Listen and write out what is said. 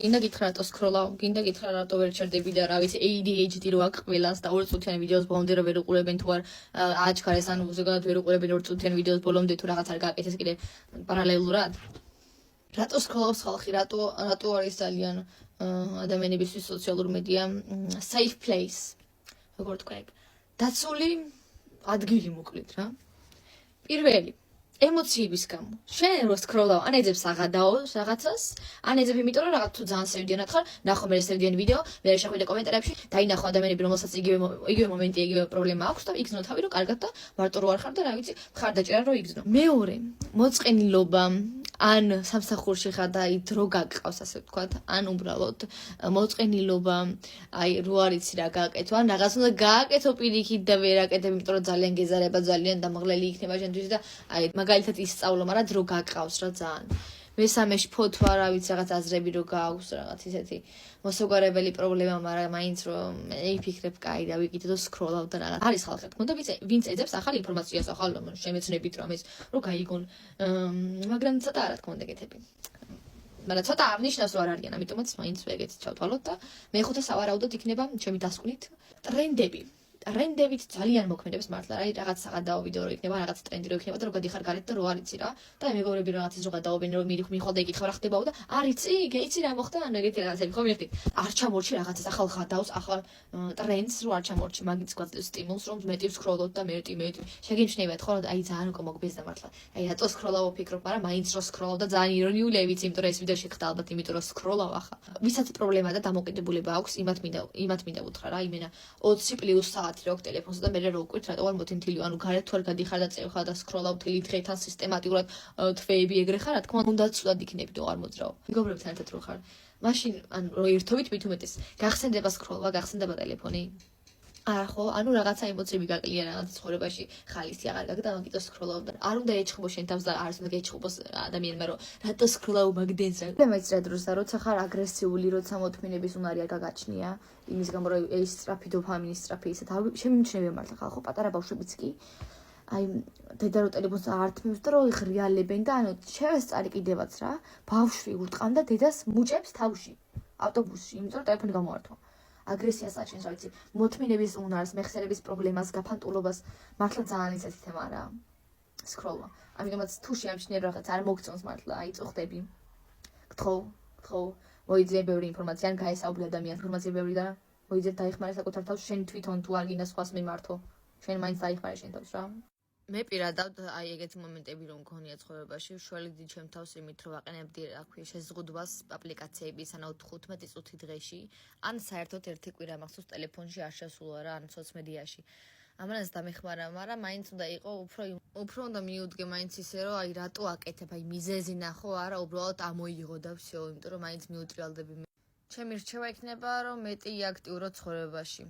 გინდა გითხრა რატო სკროლავ, გინდა გითხრა რატო ვერ ჩერდები და რა ვიცი ADHD რო აქვს ყველას და 2 წუთიანი ვიდეოს ბოლომდე რო ვერ უყურებენ თუ არ აჩქარეს ანუ ზოგადად ვერ უყურებენ 2 წუთიანი ვიდეოს ბოლომდე თუ რაღაც არ გააკეთეს კიდე პარალელურად. რატო სკროლავს ხალხი, რატო არის ძალიან ადამიანებისთვის სოციალურ მედია safe place. როგორ თქვა ეგ? დაცული ადგილი მოკლედ რა. პირველი ემოციების გამო. შენ რო სკროლავ, ან ეძებს აღადაო რაღაცას, ან ეძებ იმიტომ რომ რაღაც თუ ძალიან სევდიანად ხარ, ნახო მე სევდიანი ვიდეო, მე შეხვიდე კომენტარებში, დაინახო ადამიანები, რომელსაც იგივე მომენტი, იგივე პრობლემა აქვს და იგზნო თავი რომ კარგად და მარტო რო არ ხარ და რა ვიცი, ხარ დაჭერა რომ იგზნო. მეორე, მოწყენილობა, ან სამსახურში ხარ და აი დრო გაგყავს ასე ვთქვათ, ან უბრალოდ მოწყენილობა, აი რო არიცი რა გააკეთო, ან რაღაც უნდა გააკეთო პირიქით და ვერ აკეთებ, იმიტომ რომ ძალიან გეზარება, ძალიან დამაღლელი იქნება შენთვის და აი მაგალითად ისწავლო, მაგრამ დრო გაგყავს რა ძალიან. მესამეში ფოთვა, რა ვიცი, რაღაც აზრები რო გააქვს, რაღაც ისეთი მოსაგვარებელი პრობლემა, მაგრამ მაინც რომ ეიფიქრებ, კაი, და ვიკიდე და სკროლავ და რაღაც. არის ხალხი, რა თქმა უნდა, ვინც ეძებს ახალ ინფორმაციას, ახალ შემეცნებით რამეს, რომ გაიგონ. მაგრამ ცოტა რა თქმა უნდა გეთები. მაგრამ ცოტა აღნიშნავს რომ არ არიან, ამიტომაც მაინც ეგეც ჩავთვალოთ და მეხუთე სავარაუდოდ იქნება ჩემი დასკვნით ტრენდები. ტრენდებით ძალიან მოქმედებს მართლა, აი რაღაც საღადაო ვიდეო რო იქნება, რაღაც ტრენდი რო იქნება და რო გადიხარ გარეთ და რო არიცი რა. და მეგობრები რაღაცის რო გადაობენ, რომ მიხვალ და იკითხავ რა ხდებაო და არიცი, გეიცი რა მოხდა, ანუ ეგეთი რაღაცები ხო მიხდით. არ ჩამორჩი რაღაცის ახალ ღადავს, ახალ ტრენდს რო არ ჩამორჩი, მაგით გვაძლევს სტიმულს, რომ მეტი ვსკროლოთ და მეტი. შეგიმჩნევათ ხო, აი ძალიან უკვე მოგბეზდა მართლა. აი რატო სკროლავ ვფიქრობ, მაგრამ მაინც რო სკროლავ და ძალიან ირონიულია ვიცი, იმიტომ რომ ეს ვიდეო შეგხდა ალბათ, იმიტომ რომ სკროლავ ახლა. ვისაც პრობლემა და დამოკიდებულება აქვს, იმათ მინდა უთხრა რა, იმენა 20+ საათი რო ტელეფონსა და მე რო ვკვირთ რატო არ მოთინთილი ანუ გარეთ თუ არ გადიხარ და წევხარ და სკროლავ თელი დღე თან სისტემატურად თვეები ეგრე ხარ რა თქმა უნდა ცუდად იქნები თუ არ მოძრაო მეგობრებთან ერთად რო ხარ მაშინ ანუ რო ერთობით მით უმეტეს გახსენდება სკროლვა გახსენდება ტელეფონი არა ხო ანუ რაღაცა ემოციები გაკლია რაღაც ცხოვრებაში ხალისი აღარ გაგდა მაგიტო სკროლავ და არ უნდა ეჭხბო შენ თავს და არ უნდა გეჭხბოს ადამიანმა რომ რატო სკროლავ მაგდენს რა პრობლემაც რა დროსა როცა ხარ აგრესიული როცა მოთმინების უნარი არ გაგაჩნია იმის გამო რომ ეს სწრაფი დოფამინის სწრაფი ისე შემიმჩნევია მართლა ხალხო პატარა ბავშვებიც კი აი დედა რო ტელეფონს არ თმევს და რო იღრიალებენ და ანუ შევესწარი კიდევაც რა ბავშვი ურტყამ და დედას მუჭებს თავში ავტობუსში იმიტომ რომ ტელეფონი გამოართვა აგრესიას აჩენს, რა ვიცი, მოთმინების უნარს, მეხსიერების პრობლემას, გაფანტულობას, მართლა ძალიან ისეთი თემა რა. სკროლვა. ამიტომაც თუ შეამჩნიე რაღაც არ მოგწონს მართლა, აი წუხდები. გთხოვ, მოიძიე ბევრი ინფორმაცია, ან გაესაუბრე ადამიანს ინფორმაცია ბევრი და მოიძიე დაიხმარე საკუთარ თავს, შენ თვითონ თუ არ გინდა სხვას მიმართო. შენ მაინც დაიხმარე შენ თავს რა. მე პირადად აი ეგეთი მომენტები რომ მქონია ცხოვრებაში, შველიდი ჩემ თავს იმით რომ ვაყენებდი რა ქვია შეზღუდვას აპლიკაციების ანუ 15 წუთი დღეში, ან საერთოდ ერთი კვირა მახსოვს ტელეფონში არ შესულა რა, ან სოციმედიაში. ამანაც დამეხმარა, მაგრამ მაინც უნდა იყო უფრო უნდა მიუდგე მაინც ისე რომ აი რატო აკეთებ, აი მიზეზი ნახო, არა უბრალოდ ამოიღო და всё, იმიტომ რომ მაინც მიუტრიალდები. ჩემი რჩევა იქნება რომ მეტი აქტიურობ ცხოვრებაში.